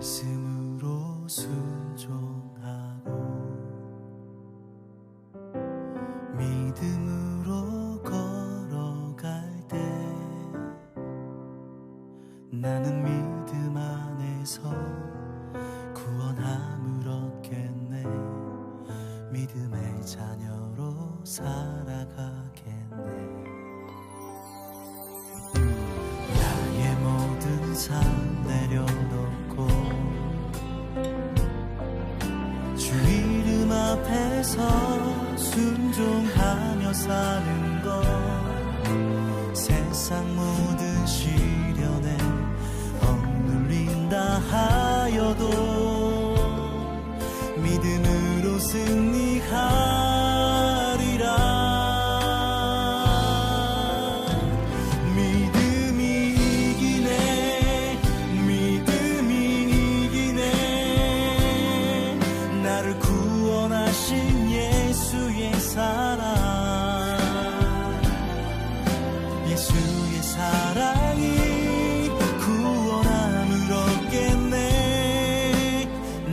말씀으로 순종하고 믿음으로 걸어갈 때 나는 믿음 안에서 구원함을 얻겠네. 믿음의 자녀로 살아가겠네. 나의 모든 삶 내려놓고 주 이름 앞에서 순종하며 사는 것, 세상 모든 시련에 억눌린다 하여도 믿음으로 승리하리라. 예수의 사랑이 구원함을 얻겠네.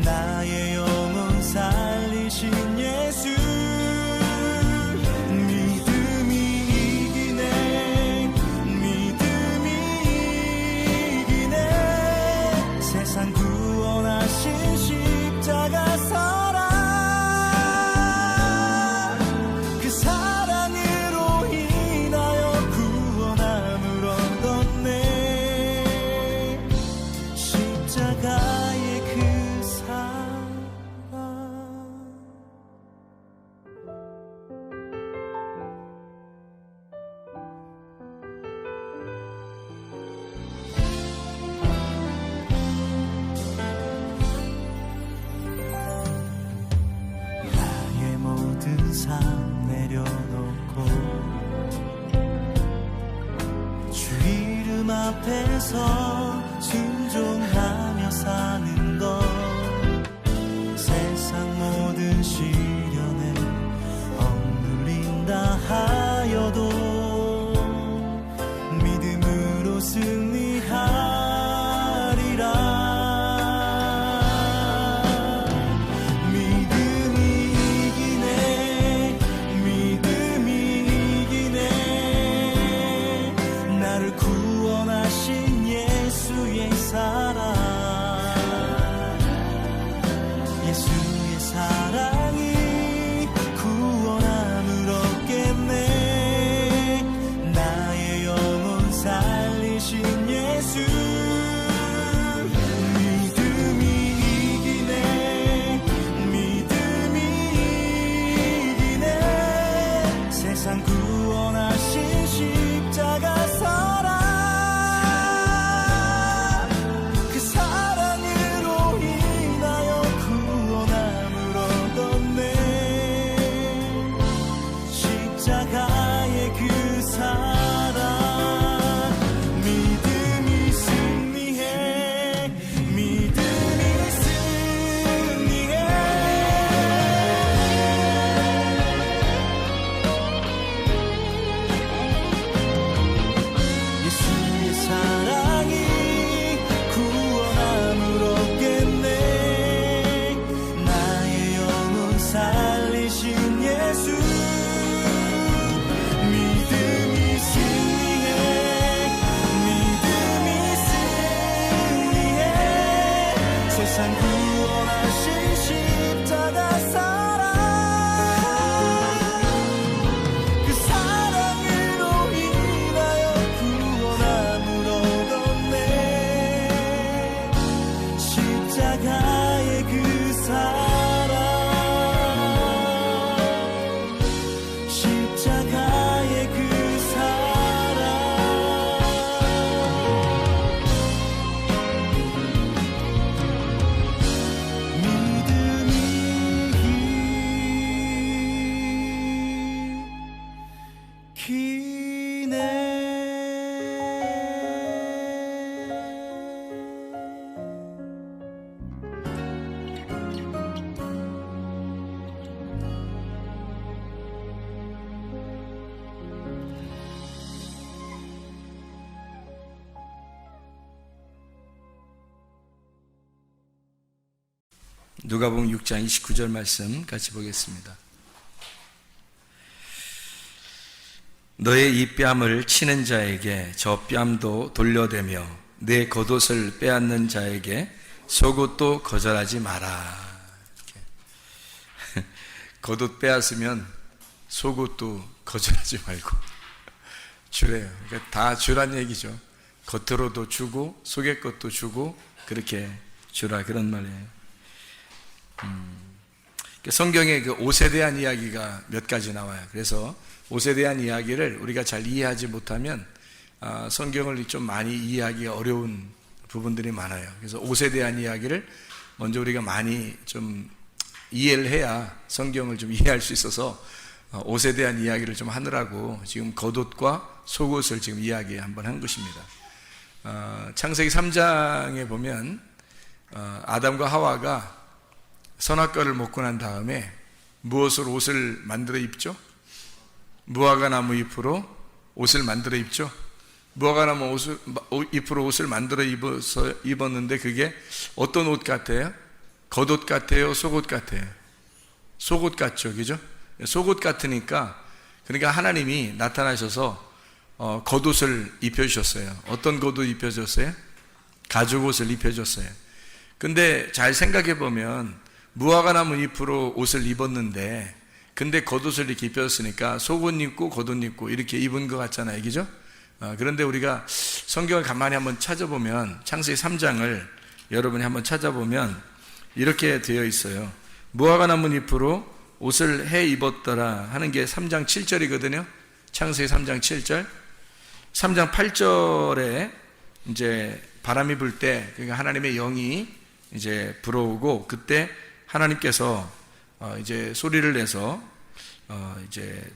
나의 영혼 살리신 예수, 믿음이 이기네. 믿음이 이기네. 세상 구원하신 십자가 사랑, 삶 내려놓고 주 이름 앞에서 순종하며 사는 것, 세상 모든 시련에 억눌린다 하여도 믿음으로 승리하리라. 예수의 사랑이 구원함을 얻겠네. 나의 영혼 살리신 예수, 믿음이 이기네. 믿음이 이기네. 세상 구원하신 십자가 사랑, 십자가의 그 사랑, 믿음이 승리. 누가복음 6장 29절 말씀 같이 보겠습니다. 너의 이 뺨을 치는 자에게 저 뺨도 돌려대며 내 겉옷을 빼앗는 자에게 속옷도 거절하지 마라. 겉옷 빼앗으면 속옷도 거절하지 말고 주래요. 그러니까 다 주란 얘기죠. 겉으로도 주고 속의 것도 주고 그렇게 주라, 그런 말이에요. 성경에 그 옷에 대한 이야기가 몇 가지 나와요. 그래서 옷에 대한 이야기를 우리가 잘 이해하지 못하면 성경을 좀 많이 이해하기 어려운 부분들이 많아요. 그래서 옷에 대한 이야기를 먼저 우리가 많이 좀 이해를 해야 성경을 좀 이해할 수 있어서 옷에 대한 이야기를 좀 하느라고 지금 겉옷과 속옷을 지금 이야기 한번 한 것입니다. 창세기 3장에 보면 아담과 하와가 선악과를 먹고 난 다음에 무엇으로 옷을 만들어 입죠? 무화과 나무 잎으로 옷을 만들어 입죠. 무화과 나무 잎으로 옷을 만들어 입었는데 그게 어떤 옷 같아요? 겉옷 같아요? 속옷 같아요? 속옷 같죠, 그죠? 속옷 같으니까, 그러니까 하나님이 나타나셔서 겉옷을 입혀주셨어요. 어떤 겉옷 입혀줬어요? 가죽옷을 입혀줬어요. 근데 잘 생각해 보면 무화과 나무 잎으로 옷을 입었는데, 근데 겉옷을 이렇게 입혔으니까 속옷 입고 겉옷 입고 이렇게 입은 것 같잖아요, 그죠? 그런데 우리가 성경을 가만히 한번 찾아보면, 창세기 3장을 여러분이 한번 찾아보면 이렇게 되어 있어요. 무화과 나무 잎으로 옷을 해 입었더라 하는 게 3장 7절이거든요. 창세기 3장 7절. 3장 8절에 이제 바람이 불 때, 그러니까 하나님의 영이 이제 불어오고, 그때 하나님께서 이제 소리를 내서 이제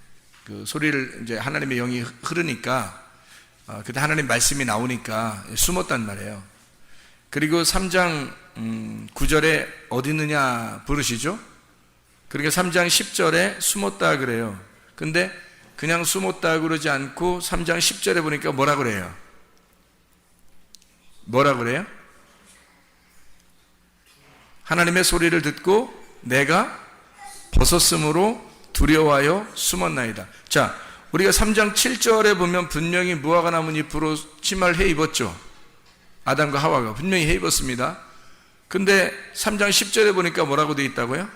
그 소리를 이제 하나님의 영이 흐르니까 그때 하나님 말씀이 나오니까 숨었단 말이에요. 그리고 3장 9절에 어디 있느냐 부르시죠. 그러니까 3장 10절에 숨었다 그래요. 근데 그냥 숨었다 그러지 않고 3장 10절에 보니까 뭐라 그래요? 뭐라 그래요? 하나님의 소리를 듣고 내가 벗었으므로 두려워하여 숨었나이다. 자, 우리가 3장 7절에 보면 분명히 무화과 나무 잎으로 치마를 해 입었죠. 아담과 하와가 분명히 해 입었습니다. 근데 3장 10절에 보니까 뭐라고 되어 있다고요?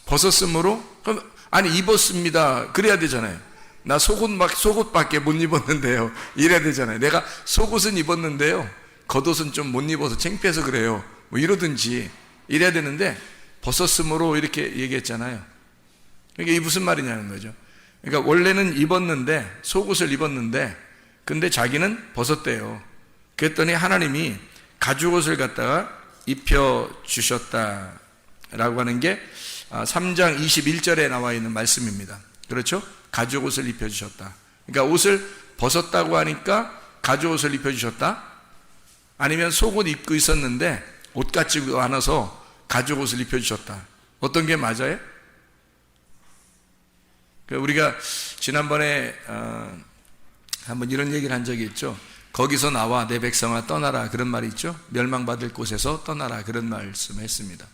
벗었으므로? 그럼 아니 입었습니다 그래야 되잖아요. 나 속옷밖에 못 입었는데요 이래야 되잖아요. 내가 속옷은 입었는데요 겉옷은 좀 못 입어서 창피해서 그래요, 뭐 이러든지 이래야 되는데 벗었으므로 이렇게 얘기했잖아요. 이게 무슨 말이냐는 거죠. 그러니까 원래는 입었는데, 속옷을 입었는데 근데 자기는 벗었대요. 그랬더니 하나님이 가죽옷을 갖다가 입혀주셨다라고 하는 게 3장 21절에 나와 있는 말씀입니다. 그렇죠? 가죽옷을 입혀주셨다. 그러니까 옷을 벗었다고 하니까 가죽옷을 입혀주셨다? 아니면 속옷 입고 있었는데 옷 같지가 않아서 가죽옷을 입혀주셨다. 어떤 게 맞아요? 우리가 지난번에 한번 이런 얘기를 한 적이 있죠. 거기서 나와 내 백성아 떠나라, 그런 말이 있죠. 멸망받을 곳에서 떠나라, 그런 말씀을 했습니다.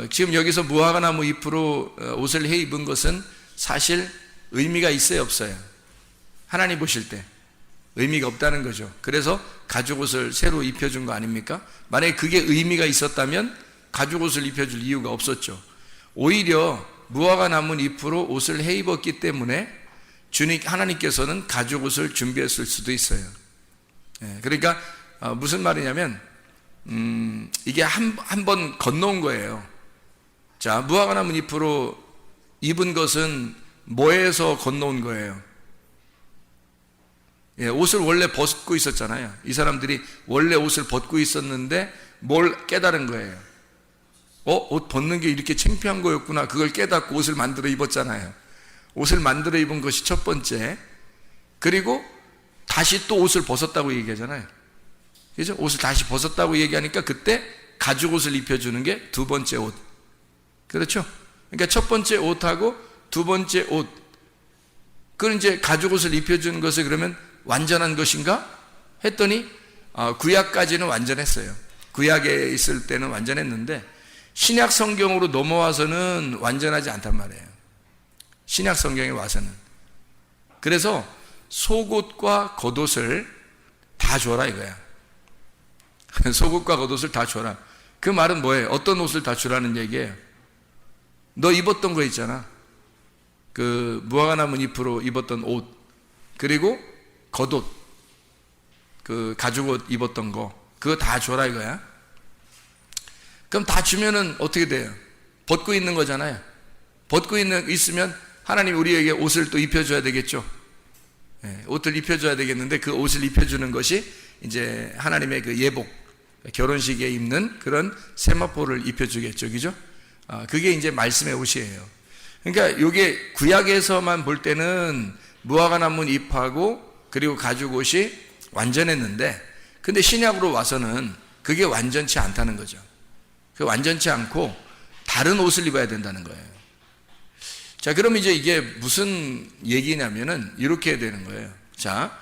지금 여기서 무화과 나무 잎으로 옷을 해 입은 것은 사실 의미가 있어요, 없어요? 하나님 보실 때 의미가 없다는 거죠. 그래서 가죽옷을 새로 입혀준 거 아닙니까? 만약에 그게 의미가 있었다면 가죽옷을 입혀줄 이유가 없었죠. 오히려 무화과 나무 잎으로 옷을 해 입었기 때문에 하나님께서는 가죽옷을 준비했을 수도 있어요. 그러니까 무슨 말이냐면 이게 한 번 건너온 거예요. 자, 무화과 나무 잎으로 입은 것은 뭐에서 건너온 거예요? 옷을 원래 벗고 있었잖아요. 이 사람들이 원래 옷을 벗고 있었는데 뭘 깨달은 거예요? 옷 벗는 게 이렇게 창피한 거였구나. 그걸 깨닫고 옷을 만들어 입었잖아요. 옷을 만들어 입은 것이 첫 번째. 그리고 다시 또 옷을 벗었다고 얘기하잖아요. 그죠? 옷을 다시 벗었다고 얘기하니까 그때 가죽옷을 입혀주는 게 두 번째 옷. 그렇죠? 그러니까 첫 번째 옷하고 두 번째 옷. 그건 이제 가죽옷을 입혀주는 것을 그러면 완전한 것인가? 했더니 구약까지는 완전했어요. 구약에 있을 때는 완전했는데 신약 성경으로 넘어와서는 완전하지 않단 말이에요. 신약 성경에 와서는. 그래서 속옷과 겉옷을 다 줘라 이거야. 속옷과 겉옷을 다 줘라. 그 말은 뭐예요? 어떤 옷을 다 주라는 얘기예요? 너 입었던 거 있잖아. 그 무화과나무 잎으로 입었던 옷, 그리고 겉옷, 그 가죽옷 입었던 거, 그거 다 줘라 이거야. 그럼 다 주면은 어떻게 돼요? 벗고 있는 거잖아요. 벗고 있으면 하나님 우리에게 옷을 또 입혀줘야 되겠죠. 예, 옷을 입혀줘야 되겠는데 그 옷을 입혀주는 것이 이제 하나님의 그 예복, 결혼식에 입는 그런 세마포를 입혀주겠죠. 그죠? 그게 이제 말씀의 옷이에요. 그러니까 이게 구약에서만 볼 때는 무화과나무 잎하고 그리고 가죽옷이 완전했는데, 근데 신약으로 와서는 그게 완전치 않다는 거죠. 그 완전치 않고 다른 옷을 입어야 된다는 거예요. 자, 그럼 이제 이게 무슨 얘기냐면은 이렇게 되는 거예요. 자,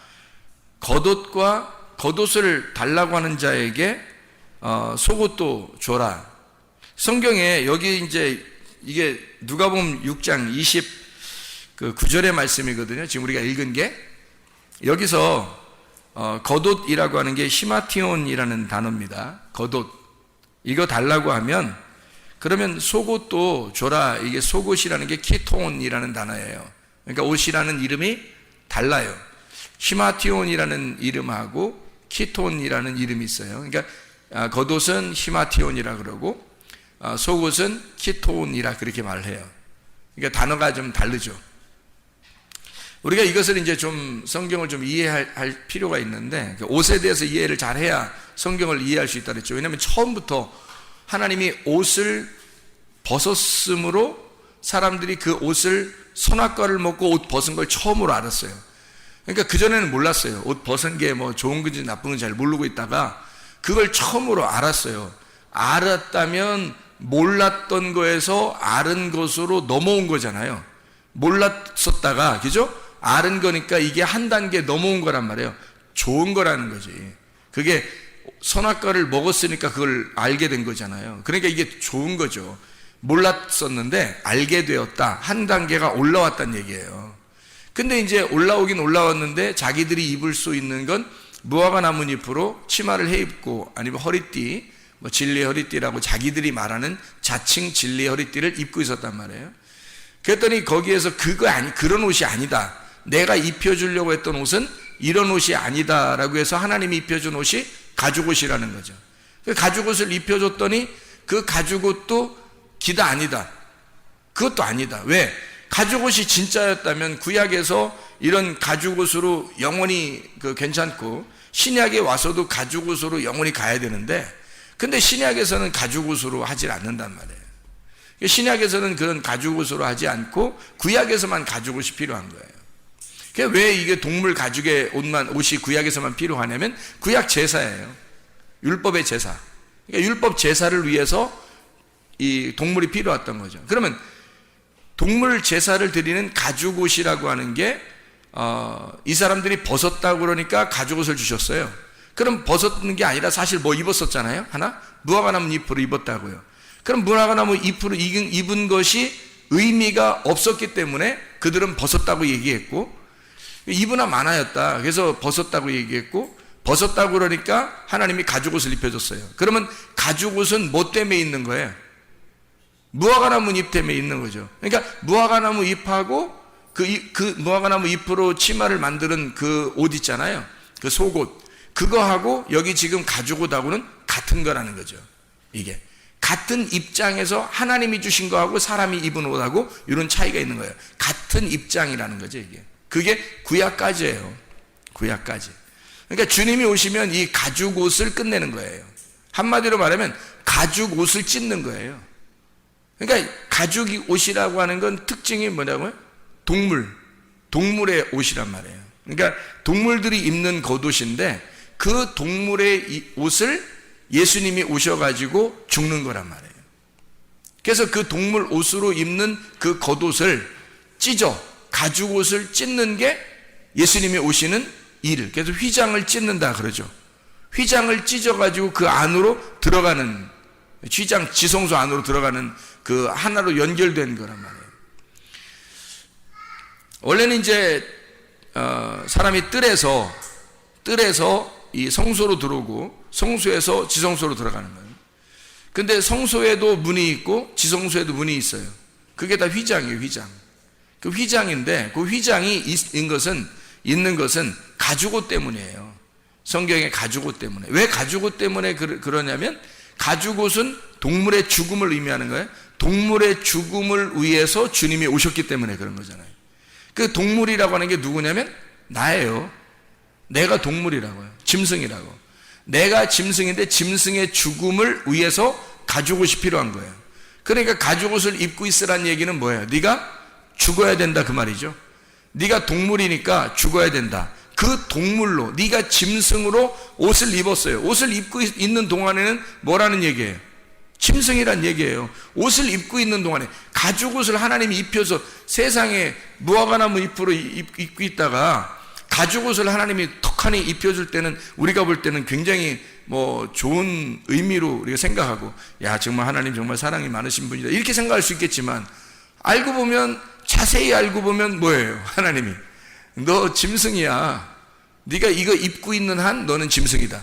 겉옷을 달라고 하는 자에게 속옷도 줘라. 성경에 여기 이제 이게 누가복음 6장 29절의 말씀이거든요. 지금 우리가 읽은 게 여기서 겉옷이라고 하는 게 히마티온이라는 단어입니다. 겉옷 이거 달라고 하면 그러면 속옷도 줘라. 이게 속옷이라는 게 키톤이라는 단어예요. 그러니까 옷이라는 이름이 달라요. 히마티온이라는 이름하고 키톤이라는 이름이 있어요. 그러니까 겉옷은 히마티온이라 그러고 속옷은 키톤이라 그렇게 말을 해요. 그러니까 단어가 좀 다르죠. 우리가 이것을 이제 좀 성경을 좀 이해할 필요가 있는데 옷에 대해서 이해를 잘해야 성경을 이해할 수 있다 그랬죠. 왜냐하면 처음부터 하나님이 옷을 벗었으므로 사람들이 그 옷을 선악과를 먹고 옷 벗은 걸 처음으로 알았어요. 그러니까 그전에는 몰랐어요. 옷 벗은 게 뭐 좋은 건지 나쁜 건지 잘 모르고 있다가 그걸 처음으로 알았어요. 알았다면 몰랐던 거에서 아는 것으로 넘어온 거잖아요. 몰랐었다가, 그죠? 아는 거니까 이게 한 단계 넘어온 거란 말이에요. 좋은 거라는 거지. 그게 선악과를 먹었으니까 그걸 알게 된 거잖아요. 그러니까 이게 좋은 거죠. 몰랐었는데 알게 되었다. 한 단계가 올라왔다는 얘기예요. 근데 이제 올라오긴 올라왔는데 자기들이 입을 수 있는 건 무화과 나뭇잎으로 치마를 해입고 아니면 허리띠, 뭐 진리의 허리띠라고 자기들이 말하는 자칭 진리의 허리띠를 입고 있었단 말이에요. 그랬더니 거기에서 그런 옷이 아니다. 내가 입혀주려고 했던 옷은 이런 옷이 아니다라고 해서 하나님이 입혀준 옷이 가죽옷이라는 거죠. 그 가죽옷을 입혀줬더니 그 가죽옷도 기다 아니다. 그것도 아니다. 왜? 가죽옷이 진짜였다면 구약에서 이런 가죽옷으로 영원히 괜찮고 신약에 와서도 가죽옷으로 영원히 가야 되는데, 근데 신약에서는 가죽옷으로 하질 않는단 말이에요. 신약에서는 그런 가죽옷으로 하지 않고 구약에서만 가죽옷이 필요한 거예요. 왜 이게 동물 가죽의 옷이 구약에서만 필요하냐면 구약 제사예요. 율법의 제사. 그러니까 율법 제사를 위해서 이 동물이 필요했던 거죠. 그러면 동물 제사를 드리는 가죽옷이라고 하는 게 이 사람들이 벗었다고 그러니까 가죽옷을 주셨어요. 그럼 벗었는 게 아니라 사실 뭐 입었었잖아요. 하나? 무화과나무 잎으로 입었다고요. 그럼 무화과나무 잎으로 입은 것이 의미가 없었기 때문에 그들은 벗었다고 얘기했고, 입으나 마나였다. 그래서 벗었다고 얘기했고, 벗었다고 그러니까 하나님이 가죽옷을 입혀줬어요. 그러면 가죽옷은 뭐 때문에 있는 거예요? 무화과나무 잎 때문에 있는 거죠. 그러니까 무화과나무 잎하고 그 무화과나무 잎으로 치마를 만드는 그 옷 있잖아요. 그 속옷. 그거하고 여기 지금 가죽옷하고는 같은 거라는 거죠. 이게. 같은 입장에서 하나님이 주신 거하고 사람이 입은 옷하고 이런 차이가 있는 거예요. 같은 입장이라는 거죠, 이게. 그게 구약까지예요. 구약까지. 그러니까 주님이 오시면 이 가죽옷을 끝내는 거예요. 한마디로 말하면 가죽옷을 찢는 거예요. 그러니까 가죽 옷이라고 하는 건 특징이 뭐냐고요? 동물의 옷이란 말이에요. 그러니까 동물들이 입는 겉옷인데 그 동물의 옷을 예수님이 오셔가지고 죽는 거란 말이에요. 그래서 그 동물 옷으로 입는 그 겉옷을 찢어 가죽옷을 찢는 게 예수님이 오시는 일. 그래서 휘장을 찢는다 그러죠. 휘장을 찢어가지고 그 안으로 들어가는, 휘장 지성소 안으로 들어가는 그 하나로 연결된 거란 말이에요. 원래는 이제 사람이 뜰에서 이 성소로 들어오고 성소에서 지성소로 들어가는 거예요. 근데 성소에도 문이 있고 지성소에도 문이 있어요. 그게 다 휘장이에요. 휘장. 그 휘장인데 그 휘장이 있는 것은 가죽옷 때문이에요. 성경의 가죽옷 때문에. 왜 가죽옷 때문에 그러냐면 가죽옷은 동물의 죽음을 의미하는 거예요. 동물의 죽음을 위해서 주님이 오셨기 때문에 그런 거잖아요. 그 동물이라고 하는 게 누구냐면 나예요. 내가 동물이라고요. 짐승이라고. 내가 짐승인데 짐승의 죽음을 위해서 가죽옷이 필요한 거예요. 그러니까 가죽옷을 입고 있으라는 얘기는 뭐예요? 네가 죽어야 된다 그 말이죠. 네가 동물이니까 죽어야 된다. 그 동물로, 네가 짐승으로 옷을 입었어요. 옷을 입고 있는 동안에는 뭐라는 얘기예요? 짐승이란 얘기예요. 옷을 입고 있는 동안에 가죽옷을 하나님이 입혀서 세상에 무화과나무 잎으로 입고 있다가 가죽옷을 하나님이 턱하니 입혀줄 때는 우리가 볼 때는 굉장히 좋은 의미로 우리가 생각하고, 야 정말 하나님 정말 사랑이 많으신 분이다 이렇게 생각할 수 있겠지만, 알고 보면, 자세히 알고 보면 뭐예요? 하나님이 너 짐승이야. 네가 이거 입고 있는 한 너는 짐승이다.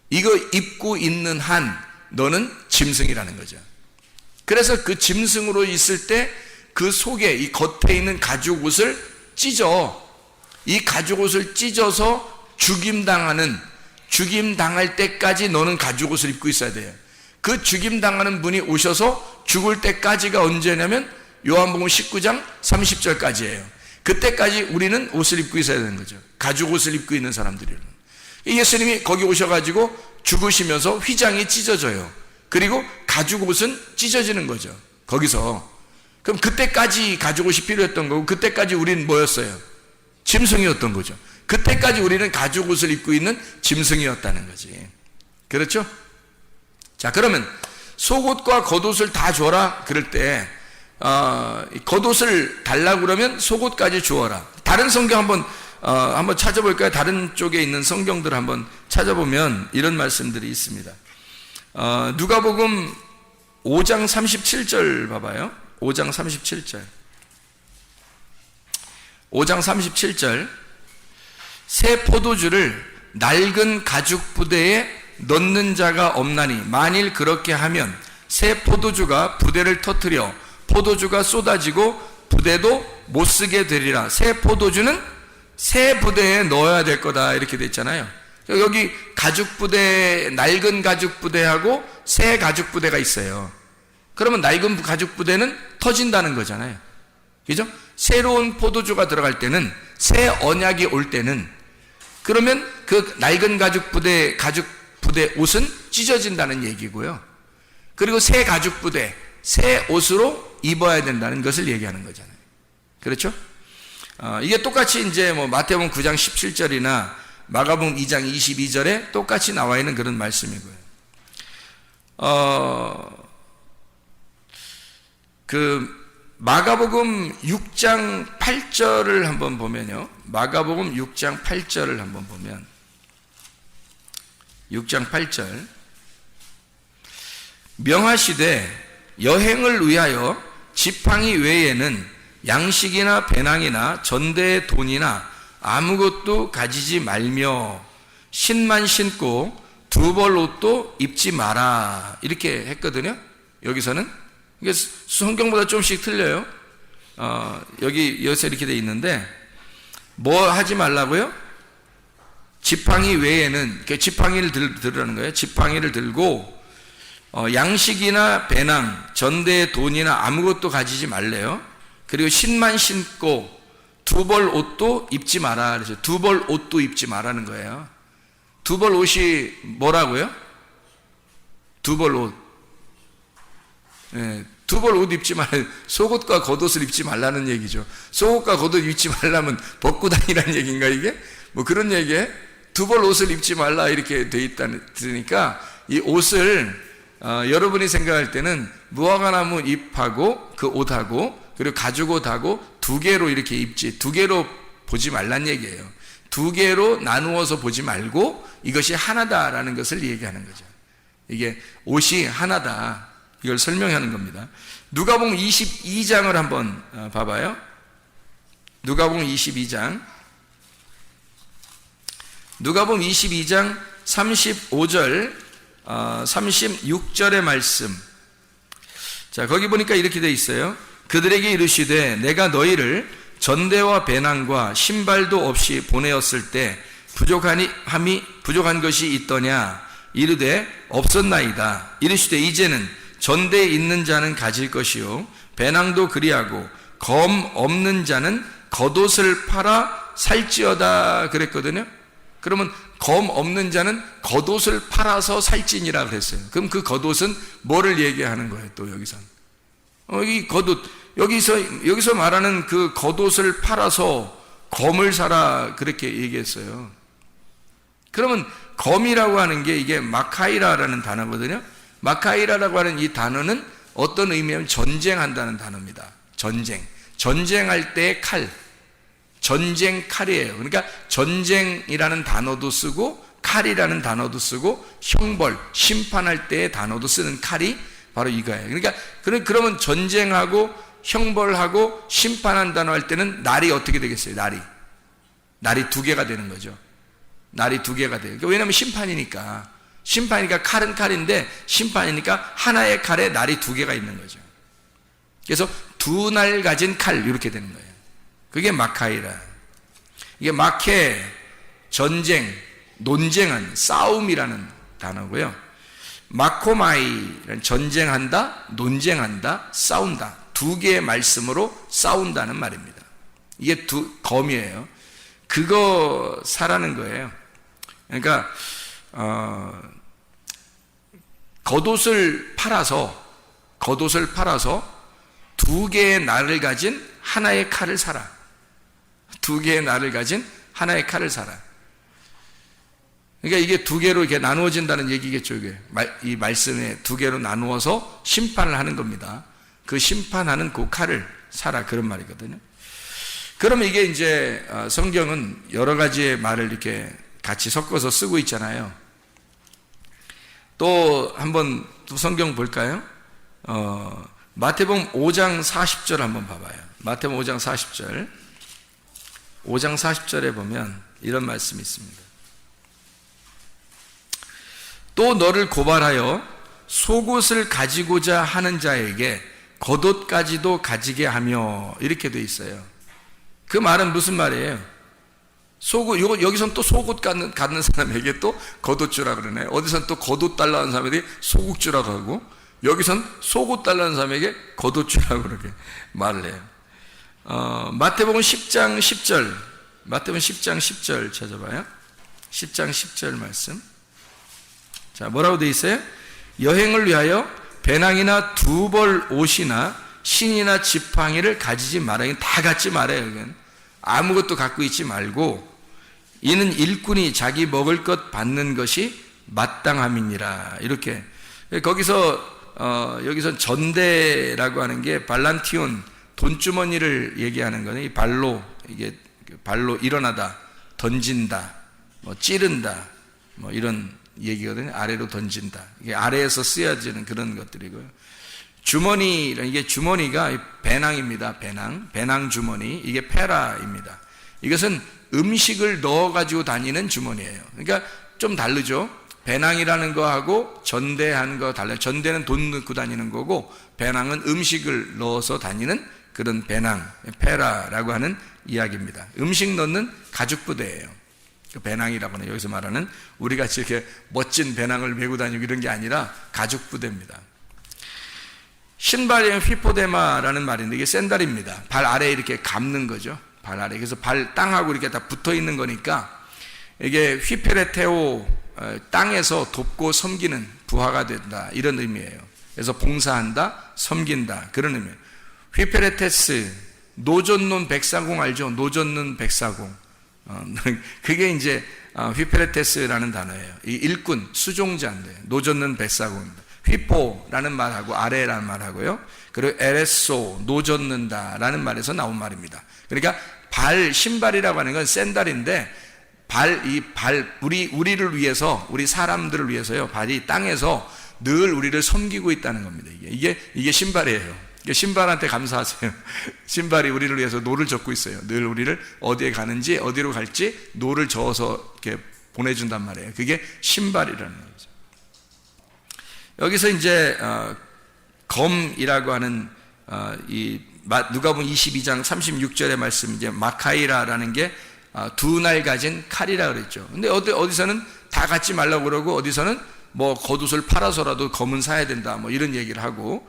이거 입고 있는 한 너는 짐승이라는 거죠. 그래서 그 짐승으로 있을 때 그 속에 이 겉에 있는 가죽옷을 찢어, 이 가죽옷을 찢어서 죽임당할 때까지 너는 가죽옷을 입고 있어야 돼요. 그 죽임당하는 분이 오셔서 죽을 때까지가 언제냐면 요한복음 19장 30절까지예요. 그때까지 우리는 옷을 입고 있어야 되는 거죠. 가죽옷을 입고 있는 사람들이에요. 예수님이 거기 오셔가지고 죽으시면서 휘장이 찢어져요. 그리고 가죽옷은 찢어지는 거죠. 거기서. 그럼 그때까지 가죽옷이 필요했던 거고, 그때까지 우리는 뭐였어요? 짐승이었던 거죠. 그때까지 우리는 가죽옷을 입고 있는 짐승이었다는 거지. 그렇죠? 자, 그러면 속옷과 겉옷을 다 줘라 그럴 때 겉옷을 달라고 그러면 속옷까지 주어라. 다른 성경 한번 찾아볼까요? 다른 쪽에 있는 성경들을 한번 찾아보면 이런 말씀들이 있습니다. 누가복음 5장 37절 봐봐요. 5장 37절. 5장 37절. 새 포도주를 낡은 가죽 부대에 넣는 자가 없나니 만일 그렇게 하면 새 포도주가 부대를 터뜨려 포도주가 쏟아지고 부대도 못 쓰게 되리라. 새 포도주는 새 부대에 넣어야 될 거다 이렇게 돼 있잖아요. 여기 가죽 부대, 낡은 가죽 부대하고 새 가죽 부대가 있어요. 그러면 낡은 가죽 부대는 터진다는 거잖아요. 그죠? 새로운 포도주가 들어갈 때는, 새 언약이 올 때는, 그러면 그 낡은 가죽 부대 옷은 찢어진다는 얘기고요. 그리고 새 가죽 부대, 새 옷으로 입어야 된다는 것을 얘기하는 거잖아요. 그렇죠? 이게 똑같이 이제 마태복음 9장 17절이나 마가복음 2장 22절에 똑같이 나와 있는 그런 말씀이고요. 마가복음 6장 8절을 한번 보면요. 마가복음 6장 8절을 한번 보면 6장 8절. 명하시되 여행을 위하여 지팡이 외에는 양식이나 배낭이나 전대의 돈이나 아무것도 가지지 말며 신만 신고 두 벌 옷도 입지 마라 이렇게 했거든요. 여기서는 이게 성경보다 좀씩 틀려요. 여기서 이렇게 돼 있는데 뭐 하지 말라고요? 지팡이 외에는, 지팡이를 들으라는 거예요. 지팡이를 들고 양식이나 배낭, 전대의 돈이나 아무것도 가지지 말래요. 그리고 신만 신고 두 벌 옷도 입지 마라. 그래서 두 벌 옷도 입지 마라는 거예요. 두 벌 옷이 뭐라고요? 두 벌 옷. 네, 두 벌 옷 입지 말라. 속옷과 겉옷을 입지 말라는 얘기죠. 속옷과 겉옷 입지 말라면 벗고 다니라는 얘기인가 이게? 그런 얘기에 두 벌 옷을 입지 말라 이렇게 돼 있다니까 이 옷을 여러분이 생각할 때는 무화과나무 잎하고 그 옷하고 그리고 가죽옷하고 두 개로 이렇게 입지, 두 개로 보지 말란 얘기예요. 두 개로 나누어서 보지 말고 이것이 하나다라는 것을 얘기하는 거죠. 이게 옷이 하나다, 이걸 설명하는 겁니다. 누가복음 22장을 한번 봐봐요. 누가복음 22장 35절 36절의 말씀. 자, 거기 보니까 이렇게 돼 있어요. 그들에게 이르시되 내가 너희를 전대와 배낭과 신발도 없이 보내었을 때 부족한 것이 있더냐? 이르되 없었나이다. 이르시되 이제는 전대에 있는 자는 가질 것이요 배낭도 그리하고 검 없는 자는 겉옷을 팔아 살지어다 그랬거든요. 그러면 검 없는 자는 겉옷을 팔아서 살지니라 그랬어요. 그럼 그 겉옷은 뭐를 얘기하는 거예요? 또 여기서 이 겉옷, 여기서 말하는 그 겉옷을 팔아서 검을 사라 그렇게 얘기했어요. 그러면 검이라고 하는 게 이게 마카이라라는 단어거든요. 마카이라라고 하는 이 단어는 어떤 의미냐면 전쟁한다는 단어입니다. 전쟁할 때의 칼, 전쟁 칼이에요. 그러니까 전쟁이라는 단어도 쓰고 칼이라는 단어도 쓰고 형벌, 심판할 때의 단어도 쓰는 칼이 바로 이거예요. 그러니까 그러면 전쟁하고 형벌하고 심판한다고 할 때는 날이 어떻게 되겠어요? 날이 두 개가 되는 거죠. 날이 두 개가 돼요. 왜냐하면 심판이니까 칼은 칼인데 심판이니까 하나의 칼에 날이 두 개가 있는 거죠. 그래서 두 날 가진 칼 이렇게 되는 거예요. 그게 마카이라. 이게 마케, 전쟁, 논쟁한, 싸움이라는 단어고요. 마코마이는 전쟁한다, 논쟁한다, 싸운다. 두 개의 말씀으로 싸운다는 말입니다. 이게 검이에요. 그거 사라는 거예요. 그러니까 겉옷을 팔아서 두 개의 날을 가진 하나의 칼을 사라. 두 개의 날을 가진 하나의 칼을 사라. 그러니까 이게 두 개로 이렇게 나누어진다는 얘기겠죠. 이게 이 말씀에 두 개로 나누어서 심판을 하는 겁니다. 그 심판하는 그 칼을 사라 그런 말이거든요. 그러면 이게 이제 성경은 여러 가지의 말을 이렇게 같이 섞어서 쓰고 있잖아요. 또 한번 또 성경 볼까요? 마태복음 5장 40절 한번 봐봐요. 마태복음 5장 40절. 5장 40절에 보면 이런 말씀이 있습니다. 또 너를 고발하여 속옷을 가지고자 하는 자에게 겉옷까지도 가지게 하며 이렇게 돼 있어요. 그 말은 무슨 말이에요? 여기선 또 속옷 갖는 사람에게 또 겉옷 주라 그러네. 어디선 또 겉옷 달라는 사람에게 속옷 주라고 하고 여기선 속옷 달라는 사람에게 겉옷 주라고 그렇게 말을 해요. 마태복음 10장 10절 마태복음 10장 10절 찾아봐요. 10장 10절 말씀. 자, 뭐라고 돼 있어요? 여행을 위하여 배낭이나 두 벌 옷이나 신이나 지팡이를 가지지 마라. 이건 다 갖지 말아요. 이건 아무것도 갖고 있지 말고 이는 일꾼이 자기 먹을 것 받는 것이 마땅함이니라. 이렇게 여기서 전대라고 하는 게 발란티온 돈주머니를 얘기하는 거는 이 발로 일어나다, 던진다, 찌른다, 이런 얘기거든요. 아래로 던진다. 이게 아래에서 쓰여지는 그런 것들이고요. 주머니, 이게 주머니가 배낭입니다. 배낭 주머니. 이게 페라입니다. 이것은 음식을 넣어가지고 다니는 주머니예요. 그러니까 좀 다르죠. 배낭이라는 거하고 전대하는 거 달라요. 전대는 돈 넣고 다니는 거고 배낭은 음식을 넣어서 다니는 그런 배낭, 페라라고 하는 이야기입니다. 음식 넣는 가죽 부대예요. 그 배낭이라고 하는 여기서 말하는 우리같이 이렇게 멋진 배낭을 메고 다니고 이런 게 아니라 가죽 부대입니다. 신발이 휘포데마라는 말인데 이게 샌달입니다. 발 아래에 이렇게 감는 거죠. 발 아래. 그래서 발 땅하고 이렇게 다 붙어 있는 거니까 이게 휘페레테오, 땅에서 돕고 섬기는 부하가 된다 이런 의미예요. 그래서 봉사한다, 섬긴다 그런 의미예요. 휘페레테스, 노젓는 백사공 알죠? 노젓는 백사공. 그게 이제 휘페레테스라는 단어예요. 이 일꾼, 수종자인데 노젓는 백사공입니다. 휘포라는 말하고 아래라는 말하고요. 그리고 에레소, 노젓는다라는 말에서 나온 말입니다. 그러니까 신발이라고 하는 건 샌달인데 우리를 위해서, 우리 사람들을 위해서요, 발이 땅에서 늘 우리를 섬기고 있다는 겁니다. 이게 신발이에요. 신발한테 감사하세요. 신발이 우리를 위해서 노를 젓고 있어요. 늘 우리를 어디에 가는지, 어디로 갈지 노를 저어서 이렇게 보내준단 말이에요. 그게 신발이라는 거죠. 여기서 이제 검이라고 하는 이 누가복음 22장 36절의 말씀, 이제 마카이라라는 게 두 날 가진 칼이라 그랬죠. 근데 어디서는 다 갖지 말라고 그러고, 어디서는 뭐 겉옷을 팔아서라도 검은 사야 된다, 뭐 이런 얘기를 하고,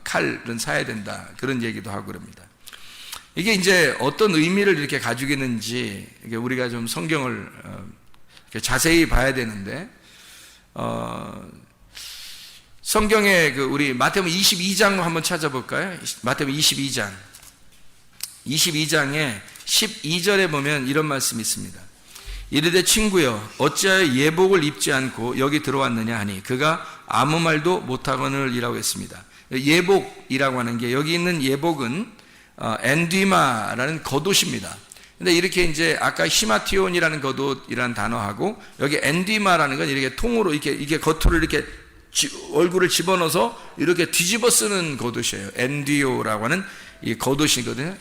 칼은 사야 된다, 그런 얘기도 하고 그럽니다. 이게 이제 어떤 의미를 이렇게 가지고 있는지, 이게 우리가 좀 성경을 이렇게 자세히 봐야 되는데, 성경에 우리 마태복음 22장 한번 찾아볼까요? 마태복음 22장에 12절에 보면 이런 말씀이 있습니다. 이르되 친구여, 어찌하여 예복을 입지 않고 여기 들어왔느냐 하니 그가 아무 말도 못하거늘이라고 했습니다. 예복이라고 하는 게, 여기 있는 예복은 엔디마라는 겉옷입니다. 근데 이렇게 이제 아까 히마티온이라는 겉옷이라는 단어하고, 여기 엔디마라는 건 이렇게 통으로 이게 겉으로 이렇게 얼굴을 집어넣어서 이렇게 뒤집어 쓰는 겉옷이에요. 엔디오라고 하는 이 겉옷이거든요.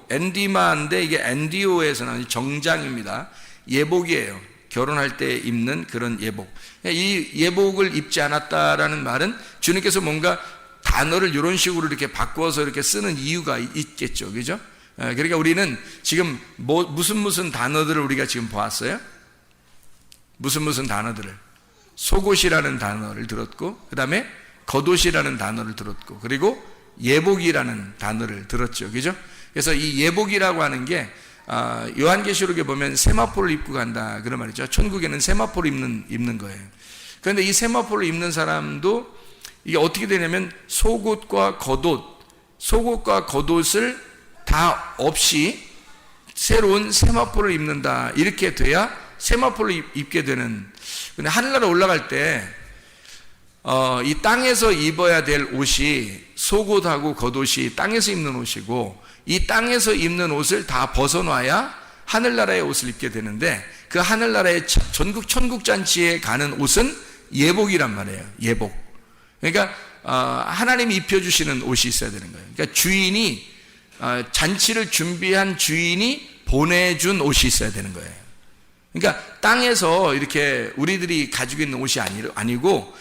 엔디마인데 이게 엔디오에서 나온 정장입니다. 예복이에요. 결혼할 때 입는 그런 예복. 이 예복을 입지 않았다라는 말은 주님께서 뭔가 단어를 이런 식으로 이렇게 바꿔서 이렇게 쓰는 이유가 있겠죠. 그죠? 그러니까 우리는 지금 무슨 단어들을 우리가 지금 보았어요? 무슨 단어들을? 속옷이라는 단어를 들었고, 그 다음에 겉옷이라는 단어를 들었고, 그리고 예복이라는 단어를 들었죠. 그죠? 그래서 이 예복이라고 하는 게 요한계시록에 보면 세마포를 입고 간다, 그런 말이죠. 천국에는 세마포를 입는 거예요. 그런데 이 세마포를 입는 사람도 이게 어떻게 되냐면 속옷과 겉옷을 다 없이 새로운 세마포를 입는다, 이렇게 돼야 세마포를 입게 되는. 근데 하늘나라 올라갈 때 이 땅에서 입어야 될 옷이, 속옷하고 겉옷이 땅에서 입는 옷이고, 이 땅에서 입는 옷을 다 벗어놔야 하늘나라의 옷을 입게 되는데, 그 하늘나라의 천국잔치에 가는 옷은 예복이란 말이에요. 예복. 그러니까 하나님이 입혀주시는 옷이 있어야 되는 거예요. 그러니까 주인이, 잔치를 준비한 주인이 보내준 옷이 있어야 되는 거예요. 그러니까 땅에서 이렇게 우리들이 가지고 있는 옷이 아니고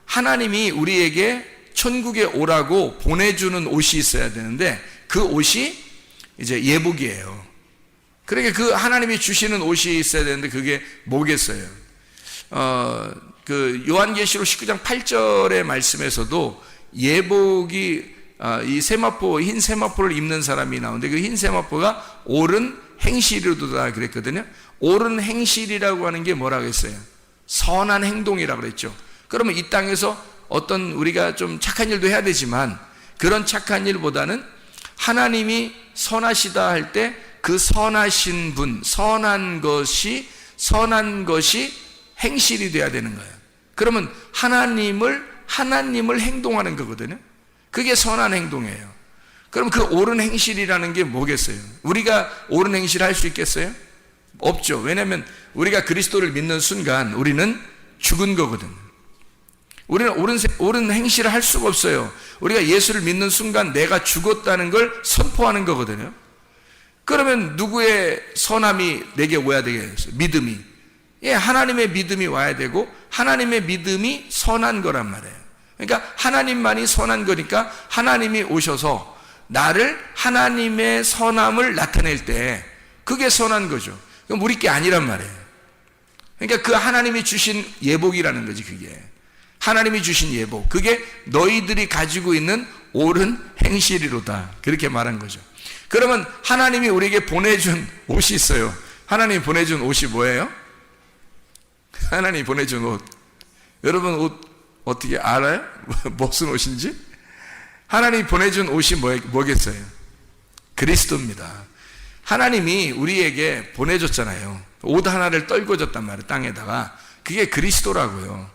하나님이 우리에게 천국에 오라고 보내주는 옷이 있어야 되는데, 그 옷이 이제 예복이에요. 그러니까 그 하나님이 주시는 옷이 있어야 되는데 그게 뭐겠어요? 그 요한계시록 19장 8절의 말씀에서도 예복이 이 세마포, 흰 세마포를 입는 사람이 나오는데, 그 흰 세마포가 옳은 행실이로다 그랬거든요. 옳은 행실이라고 하는 게 뭐라고 했어요? 선한 행동이라고 그랬죠. 그러면 이 땅에서 어떤 우리가 좀 착한 일도 해야 되지만, 그런 착한 일보다는 하나님이 선하시다 할 때 그 선하신 분, 선한 것이 행실이 돼야 되는 거예요. 그러면 하나님을 행동하는 거거든요. 그게 선한 행동이에요. 그럼 그 옳은 행실이라는 게 뭐겠어요? 우리가 옳은 행실을 할 수 있겠어요? 없죠. 왜냐하면 우리가 그리스도를 믿는 순간 우리는 죽은 거거든. 우리는 옳은 행실을 할 수가 없어요. 우리가 예수를 믿는 순간 내가 죽었다는 걸 선포하는 거거든요. 그러면 누구의 선함이 내게 와야 되겠어요? 믿음이. 하나님의 믿음이 와야 되고, 하나님의 믿음이 선한 거란 말이에요. 그러니까 하나님만이 선한 거니까 하나님이 오셔서 나를, 하나님의 선함을 나타낼 때 그게 선한 거죠. 그럼 우리 게 아니란 말이에요. 그러니까 그 하나님이 주신 예복이라는 거지. 그게 하나님이 주신 예복, 그게 너희들이 가지고 있는 옳은 행실이로다, 그렇게 말한 거죠. 그러면 하나님이 우리에게 보내준 옷이 있어요. 하나님이 보내준 옷이 뭐예요? 하나님이 보내준 옷, 여러분 옷 어떻게 알아요? 무슨 옷인지? 하나님이 보내준 옷이 뭐겠어요? 그리스도입니다. 하나님이 우리에게 보내줬잖아요. 옷 하나를 떨궈 줬단 말이에요, 땅에다가. 그게 그리스도라고요.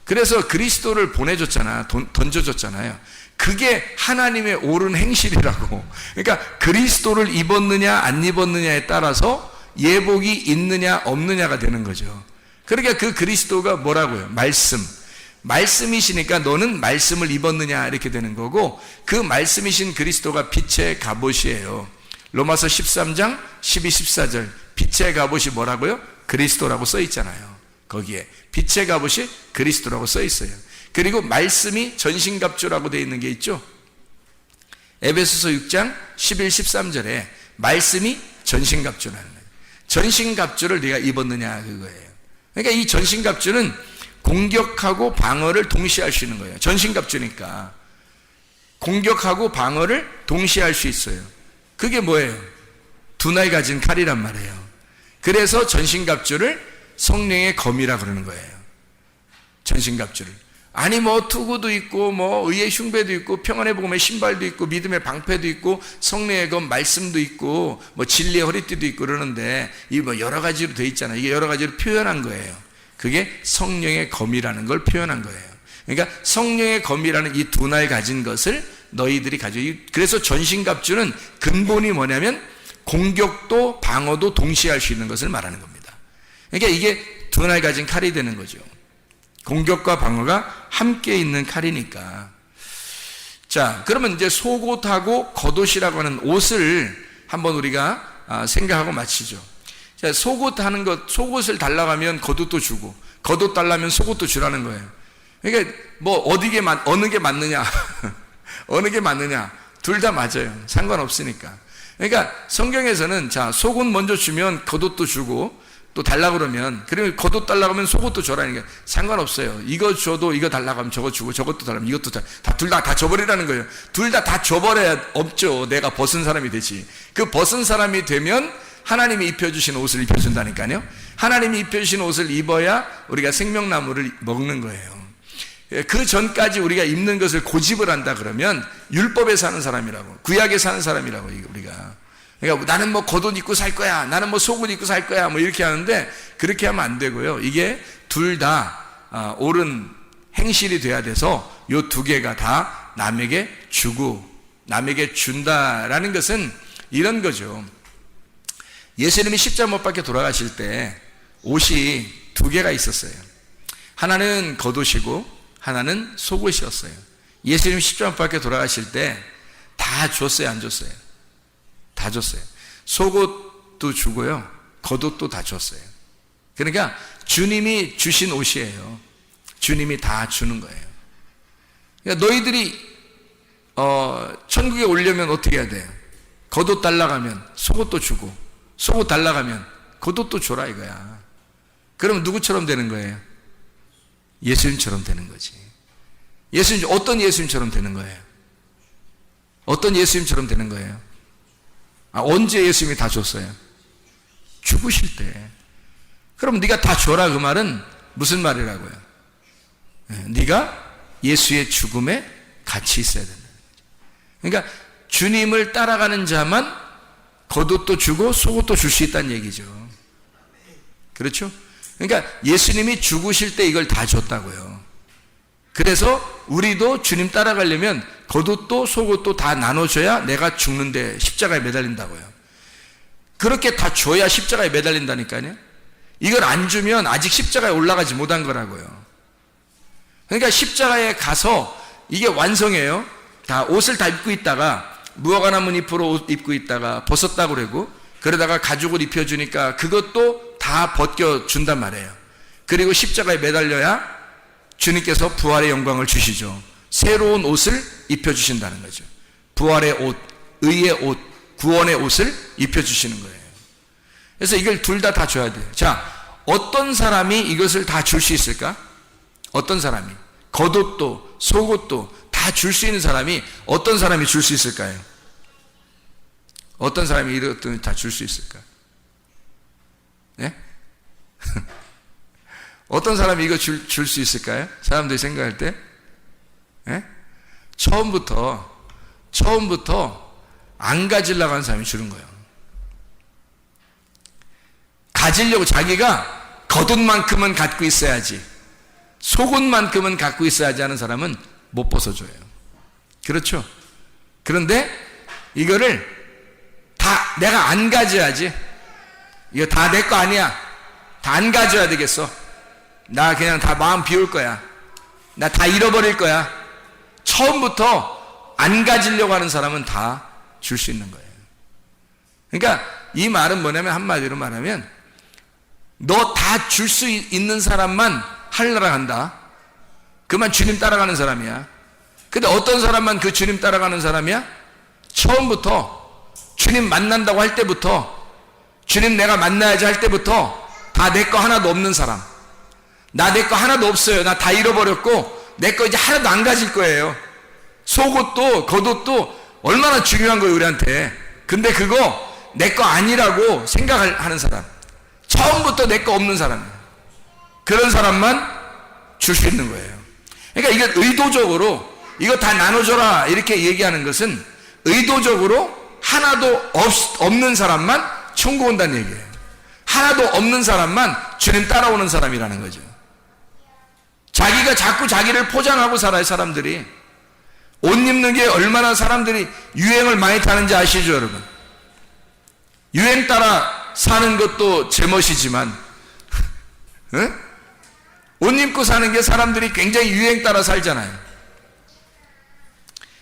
그래서 그리스도를 보내줬잖아, 던져줬잖아요. 그게 하나님의 옳은 행실이라고. 그러니까 그리스도를 입었느냐 안 입었느냐에 따라서 예복이 있느냐 없느냐가 되는 거죠. 그러니까 그 그리스도가 뭐라고요? 말씀이시니까 너는 말씀을 입었느냐 이렇게 되는 거고, 그 말씀이신 그리스도가 빛의 갑옷이에요. 로마서 13장 12, 14절 빛의 갑옷이 뭐라고요? 그리스도라고 써 있잖아요. 거기에 빛의 갑옷이 그리스도라고 써 있어요. 그리고 말씀이 전신갑주라고 되어 있는 게 있죠. 에베소서 6장 11, 13절에 말씀이 전신갑주라는 거예요. 전신갑주를 네가 입었느냐 그거예요. 그러니까 이 전신갑주는 공격하고 방어를 동시에 할 수 있는 거예요. 전신갑주니까 공격하고 방어를 동시에 할 수 있어요. 그게 뭐예요? 두 날 가진 칼이란 말이에요. 그래서 전신갑주를 성령의 검이라 그러는 거예요. 전신갑주를. 아니 뭐 투구도 있고 뭐 의의 흉배도 있고 평안의 복음의 신발도 있고 믿음의 방패도 있고 성령의 검 말씀도 있고 뭐 진리의 허리띠도 있고 그러는데 이 뭐 여러 가지로 돼 있잖아요. 이게 여러 가지로 표현한 거예요. 그게 성령의 검이라는 걸 표현한 거예요. 그러니까 성령의 검이라는 이 두 날 가진 것을 너희들이 가지고, 그래서 전신갑주는 근본이 뭐냐면 공격도 방어도 동시에 할 수 있는 것을 말하는 겁니다. 그러니까 이게 두 날 가진 칼이 되는 거죠. 공격과 방어가 함께 있는 칼이니까. 자, 그러면 이제 속옷하고 겉옷이라고 하는 옷을 한번 우리가 생각하고 마치죠. 자, 속옷하는 것, 속옷을 달라고 하면 겉옷도 주고, 겉옷 달라면 속옷도 주라는 거예요. 그러니까 뭐 어느 게 맞느냐, 어느 게 맞느냐, 둘 다 맞아요. 상관없으니까. 그러니까 성경에서는 자, 속옷 먼저 주면 겉옷도 주고, 또 달라고 그러면, 그러면 겉옷 달라고 하면 속옷도 줘라니까 상관없어요. 이거 줘도 이거 달라고 하면 저거 주고, 저것도 달라면 이것도 둘 다 줘버리라는 거예요. 둘 다 줘버려야 없죠. 내가 벗은 사람이 되지. 그 벗은 사람이 되면 하나님이 입혀주신 옷을 입혀준다니까요. 하나님이 입혀주신 옷을 입어야 우리가 생명나무를 먹는 거예요. 그 전까지 우리가 입는 것을 고집을 한다 그러면 율법에 사는 사람이라고, 구약에 사는 사람이라고, 우리가. 그러니까 나는 뭐 겉옷 입고 살 거야, 나는 뭐 속옷 입고 살 거야, 뭐 이렇게 하는데 그렇게 하면 안 되고요. 이게 둘 다 옳은 행실이 돼야 돼서 요 두 개가 다 남에게 주고 남에게 준다라는 것은 이런 거죠. 예수님이 십자가 못 박혀 돌아가실 때 옷이 두 개가 있었어요. 하나는 겉옷이고 하나는 속옷이었어요. 예수님 십자가 못 박혀 돌아가실 때 다 줬어요, 안 줬어요? 다 줬어요. 속옷도 주고요, 겉옷도 다 줬어요. 그러니까 주님이 주신 옷이에요. 주님이 다 주는 거예요. 그러니까 너희들이 천국에 오려면 어떻게 해야 돼요? 겉옷 달라고 하면 속옷도 주고, 속옷 달라고 하면 겉옷도 줘라 이거야. 그럼 누구처럼 되는 거예요? 예수님처럼 되는 거지. 예수님, 어떤 예수님처럼 되는 거예요? 어떤 예수님처럼 되는 거예요? 언제 예수님이 다 줬어요? 죽으실 때. 그럼 네가 다 줘라 그 말은 무슨 말이라고요? 네가 예수의 죽음에 같이 있어야 된다. 그러니까 주님을 따라가는 자만 겉옷도 주고 속옷도 줄 수 있다는 얘기죠. 그렇죠? 그러니까 예수님이 죽으실 때 이걸 다 줬다고요. 그래서 우리도 주님 따라가려면 겉옷도 속옷도 다 나눠줘야 내가 죽는데 십자가에 매달린다고요. 그렇게 다 줘야 십자가에 매달린다니까요. 이걸 안 주면 아직 십자가에 올라가지 못한 거라고요. 그러니까 십자가에 가서 이게 완성이에요. 다 옷을 다 입고 있다가 무화과나무 잎으로 옷 입고 있다가 벗었다고 그러고, 그러다가 가죽을 입혀주니까 그것도 다 벗겨준단 말이에요. 그리고 십자가에 매달려야 주님께서 부활의 영광을 주시죠. 새로운 옷을 입혀주신다는 거죠. 부활의 옷, 의의 옷, 구원의 옷을 입혀주시는 거예요. 그래서 이걸 둘 다 줘야 돼요. 자, 어떤 사람이 이것을 다 줄 수 있을까? 어떤 사람이? 겉옷도 속옷도 다 줄 수 있는 사람이 어떤 사람이 줄 수 있을까요? 어떤 사람이 이것들을 다 줄 수 있을까? 네? 어떤 사람이 이거 줄 수 있을까요? 사람들이 생각할 때? 네? 처음부터 안 가지려고 하는 사람이 주는 거예요. 가지려고, 자기가 겉옷만큼은 갖고 있어야지, 속옷만큼은 갖고 있어야지 하는 사람은 못 벗어줘요. 그렇죠? 그런데 이거를 다 내가 안 가져야지, 이거 다 내 거 아니야. 다 안 가져야 되겠어. 나 그냥 다 마음 비울 거야. 나 다 잃어버릴 거야. 처음부터 안 가지려고 하는 사람은 다 줄 수 있는 거예요. 그러니까 이 말은 뭐냐면, 한마디로 말하면 너 다 줄 수 있는 사람만 하늘나라 간다. 그만 주님 따라가는 사람이야. 근데 어떤 사람만 그 주님 따라가는 사람이야? 처음부터 주님 만난다고 할 때부터, 주님 내가 만나야지 할 때부터 다 내 거 하나도 없는 사람. 나 내 거 하나도 없어요. 나 다 잃어버렸고 내 거 이제 하나도 안 가질 거예요. 속옷도 겉옷도 얼마나 중요한 거예요, 우리한테. 근데 그거 내 거 아니라고 생각을 하는 사람, 처음부터 내 거 없는 사람이에요. 그런 사람만 줄 수 있는 거예요. 그러니까 이게 의도적으로 이거 다 나눠줘라 이렇게 얘기하는 것은 의도적으로 하나도 없는 사람만 천국 온다는 얘기예요. 하나도 없는 사람만 주님 따라오는 사람이라는 거죠. 자기가 자꾸 자기를 포장하고 살아요. 사람들이 옷 입는 게 얼마나 사람들이 유행을 많이 타는지 아시죠, 여러분? 유행 따라 사는 것도 제멋이지만 응? 옷 입고 사는 게 사람들이 굉장히 유행 따라 살잖아요.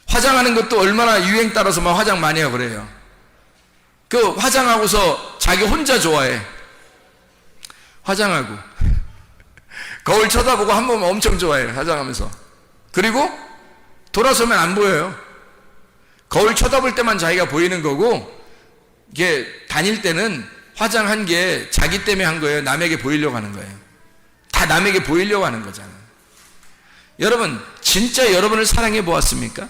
화장하는 것도 얼마나 유행 따라서 막 화장 많이 하고 그래요. 그 화장하고서 자기 혼자 좋아해. 화장하고 거울 쳐다보고 한 번만 엄청 좋아해, 화장하면서. 그리고 돌아서면 안 보여요. 거울 쳐다볼 때만 자기가 보이는 거고, 이게 다닐 때는 화장한 게 자기 때문에 한 거예요. 남에게 보이려고 하는 거예요. 다 남에게 보이려고 하는 거잖아요. 여러분, 진짜 여러분을 사랑해 보았습니까?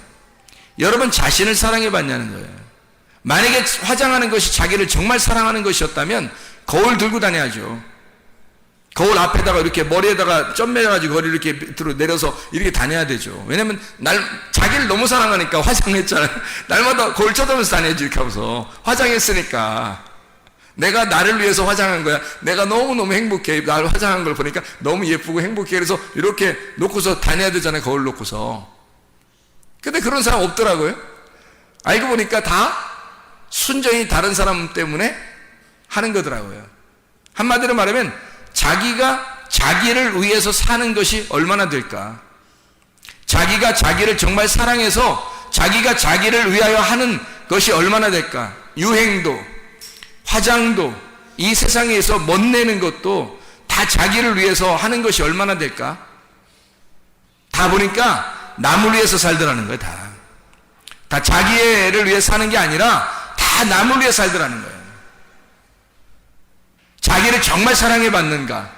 여러분 자신을 사랑해 봤냐는 거예요. 만약에 화장하는 것이 자기를 정말 사랑하는 것이었다면 거울 들고 다녀야죠. 거울 앞에다가 이렇게 머리에다가 점 매가지고 거리 이렇게 밑으로 내려서 이렇게 다녀야 되죠. 왜냐면 자기를 너무 사랑하니까 화장했잖아요. 날마다 거울 쳐다보면서 다녀야지. 이렇게 하면서 화장했으니까 내가 나를 위해서 화장한 거야. 내가 너무너무 행복해. 나를 화장한 걸 보니까 너무 예쁘고 행복해. 그래서 이렇게 놓고서 다녀야 되잖아요. 거울 놓고서. 근데 그런 사람 없더라고요. 알고 보니까 다 순전히 다른 사람 때문에 하는 거더라고요. 한마디로 말하면 자기가 자기를 위해서 사는 것이 얼마나 될까? 자기가 자기를 정말 사랑해서 자기가 자기를 위하여 하는 것이 얼마나 될까? 유행도, 화장도, 이 세상에서 멋내는 것도 다 자기를 위해서 하는 것이 얼마나 될까? 다 보니까 남을 위해서 살더라는 거예요. 다 자기를 위해 사는 게 아니라 다 남을 위해 살더라는 거예요. 자기를 정말 사랑해 받는가?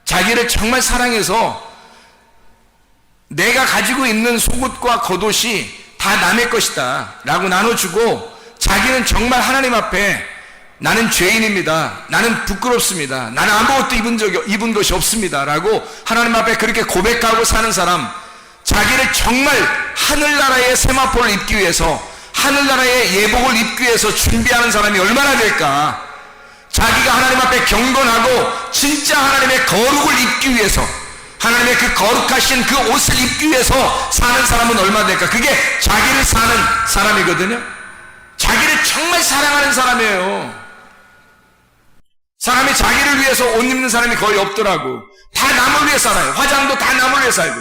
자기를 정말 사랑해서 내가 가지고 있는 속옷과 겉옷이 다 남의 것이다 라고 나눠주고, 자기는 정말 하나님 앞에 나는 죄인입니다, 나는 부끄럽습니다, 나는 아무것도 입은 것이 없습니다 라고 하나님 앞에 그렇게 고백하고 사는 사람, 자기를 정말 하늘나라의 세마포를 입기 위해서, 하늘나라의 예복을 입기 위해서 준비하는 사람이 얼마나 될까? 자기가 하나님 앞에 경건하고 진짜 하나님의 거룩을 입기 위해서, 하나님의 그 거룩하신 그 옷을 입기 위해서 사는 사람은 얼마나 될까? 그게 자기를 사는 사람이거든요. 자기를 정말 사랑하는 사람이에요. 사람이 자기를 위해서 옷 입는 사람이 거의 없더라고. 다 남을 위해 살아요. 화장도 다 남을 위해 살고.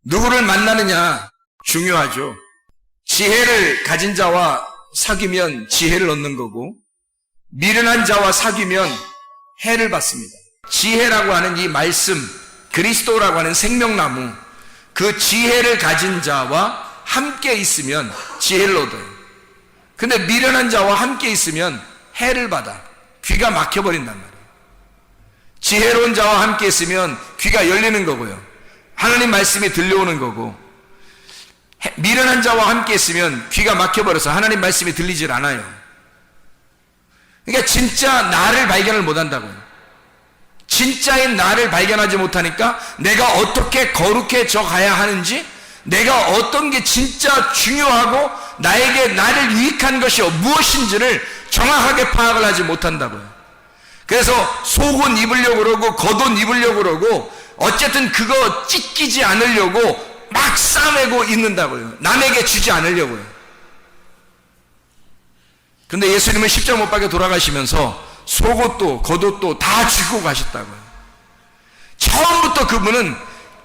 누구를 만나느냐 중요하죠. 지혜를 가진 자와 사귀면 지혜를 얻는 거고, 미련한 자와 사귀면 해를 받습니다. 지혜라고 하는 이 말씀, 그리스도라고 하는 생명나무, 그 지혜를 가진 자와 함께 있으면 지혜를 얻어요. 근데 미련한 자와 함께 있으면 해를 받아 귀가 막혀버린단 말이에요. 지혜로운 자와 함께 있으면 귀가 열리는 거고요, 하나님 말씀이 들려오는 거고, 미련한 자와 함께 있으면 귀가 막혀버려서 하나님 말씀이 들리질 않아요. 그러니까 진짜 나를 발견을 못한다고요. 진짜인 나를 발견하지 못하니까 내가 어떻게 거룩해져 가야 하는지, 내가 어떤 게 진짜 중요하고 나에게 나를 유익한 것이 무엇인지를 정확하게 파악을 하지 못한다고요. 그래서 속옷 입으려고 그러고 겉옷 입으려고 그러고 어쨌든 그거 찢기지 않으려고 막 싸매고 있는다고요. 남에게 주지 않으려고요. 근데 예수님은 십자가 못 박혀 돌아가시면서 속옷도 겉옷도 다 주고 가셨다고요. 처음부터 그분은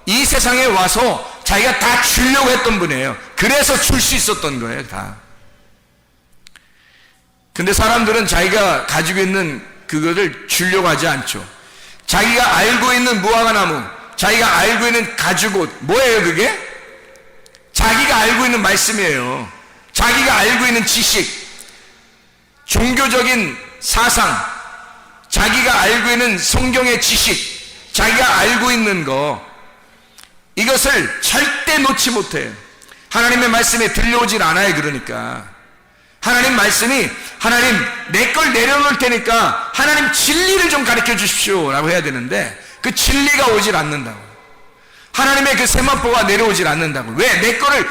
이 세상에 와서 자기가 다 주려고 했던 분이에요. 그래서 줄 수 있었던 거예요, 다. 근데 사람들은 자기가 가지고 있는 그거를 주려고 하지 않죠. 자기가 알고 있는 무화과나무, 자기가 알고 있는 가죽옷, 뭐예요 그게? 자기가 알고 있는 말씀이에요. 자기가 알고 있는 지식, 종교적인 사상, 자기가 알고 있는 성경의 지식, 자기가 알고 있는 거, 이것을 절대 놓지 못해요. 하나님의 말씀에 들려오질 않아요. 그러니까 하나님 말씀이, 하나님 내 걸 내려놓을 테니까 하나님 진리를 좀 가르쳐 주십시오 라고 해야 되는데, 그 진리가 오질 않는다고. 하나님의 그 세마포가 내려오질 않는다고. 왜? 내 거를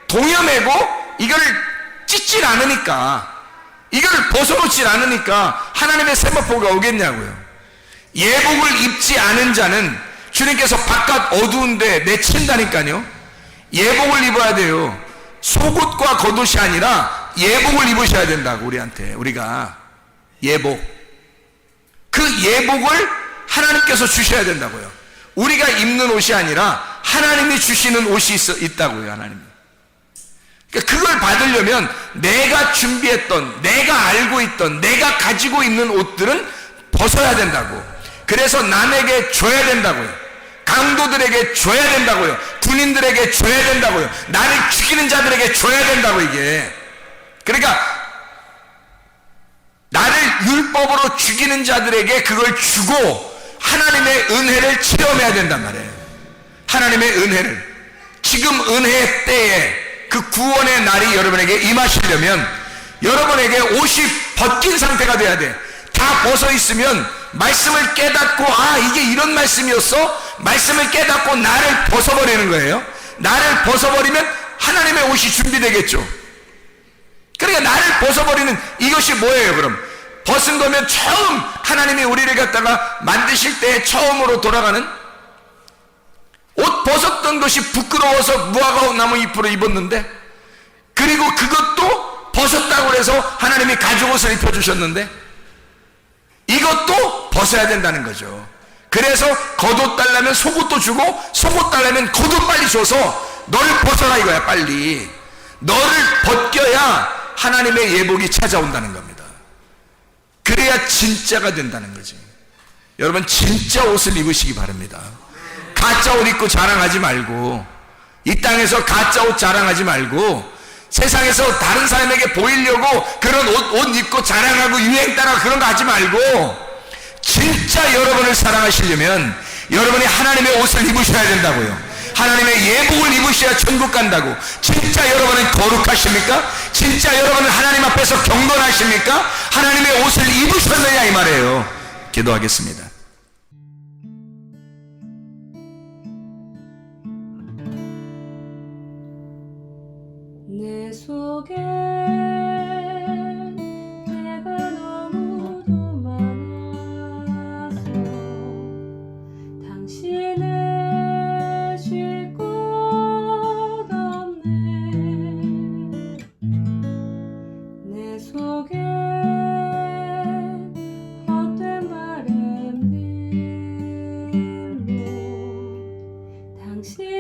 동여매고 이거를 찢질 않으니까, 이거를 벗어놓질 않으니까 하나님의 세마포가 오겠냐고요. 예복을 입지 않은 자는 주님께서 바깥 어두운데 내친다니까요. 예복을 입어야 돼요. 속옷과 겉옷이 아니라 예복을 입으셔야 된다고. 우리한테, 우리가 예복, 그 예복을 하나님께서 주셔야 된다고요. 우리가 입는 옷이 아니라 하나님이 주시는 옷이 있다고요. 하나님이. 그러니까 그걸 받으려면 내가 준비했던, 내가 알고 있던, 내가 가지고 있는 옷들은 벗어야 된다고. 그래서 남에게 줘야 된다고요. 강도들에게 줘야 된다고요. 군인들에게 줘야 된다고요. 나를 죽이는 자들에게 줘야 된다고. 이게 그러니까 나를 율법으로 죽이는 자들에게 그걸 주고 하나님의 은혜를 체험해야 된단 말이에요. 하나님의 은혜를. 지금 은혜의 때에 그 구원의 날이 여러분에게 임하시려면 여러분에게 옷이 벗긴 상태가 돼야 돼. 다 벗어 있으면 말씀을 깨닫고, 아 이게 이런 말씀이었어? 말씀을 깨닫고 나를 벗어버리는 거예요. 나를 벗어버리면 하나님의 옷이 준비되겠죠. 그러니까 나를 벗어버리는 이것이 뭐예요? 그럼 벗은 거면 처음 하나님이 우리를 갖다가 만드실 때 처음으로 돌아가는, 옷 벗었던 것이 부끄러워서 무화과 나무 잎으로 입었는데, 그리고 그것도 벗었다고 해서 하나님이 가죽옷을 입혀주셨는데, 이것도 벗어야 된다는 거죠. 그래서 겉옷 달라면 속옷도 주고, 속옷 달라면 겉옷 빨리 줘서 너를 벗어라 이거야. 빨리 너를 벗겨야 하나님의 예복이 찾아온다는 겁니다. 그래야 진짜가 된다는 거지. 여러분 진짜 옷을 입으시기 바랍니다. 가짜 옷 입고 자랑하지 말고, 이 땅에서 가짜 옷 자랑하지 말고, 세상에서 다른 사람에게 보이려고 그런 옷 입고 자랑하고 유행 따라 그런 거 하지 말고, 진짜 여러분을 사랑하시려면 여러분이 하나님의 옷을 입으셔야 된다고요. 하나님의 예복을 입으셔야 천국 간다고. 진짜 여러분은 거룩하십니까? 진짜 여러분은 하나님 앞에서 경건하십니까? 하나님의 옷을 입으셨느냐 이 말이에요. 기도하겠습니다. 내 속에 내가 너무도 많아서 당신을 쉴 곳 없네. 내 속에 헛된 바람들로 당신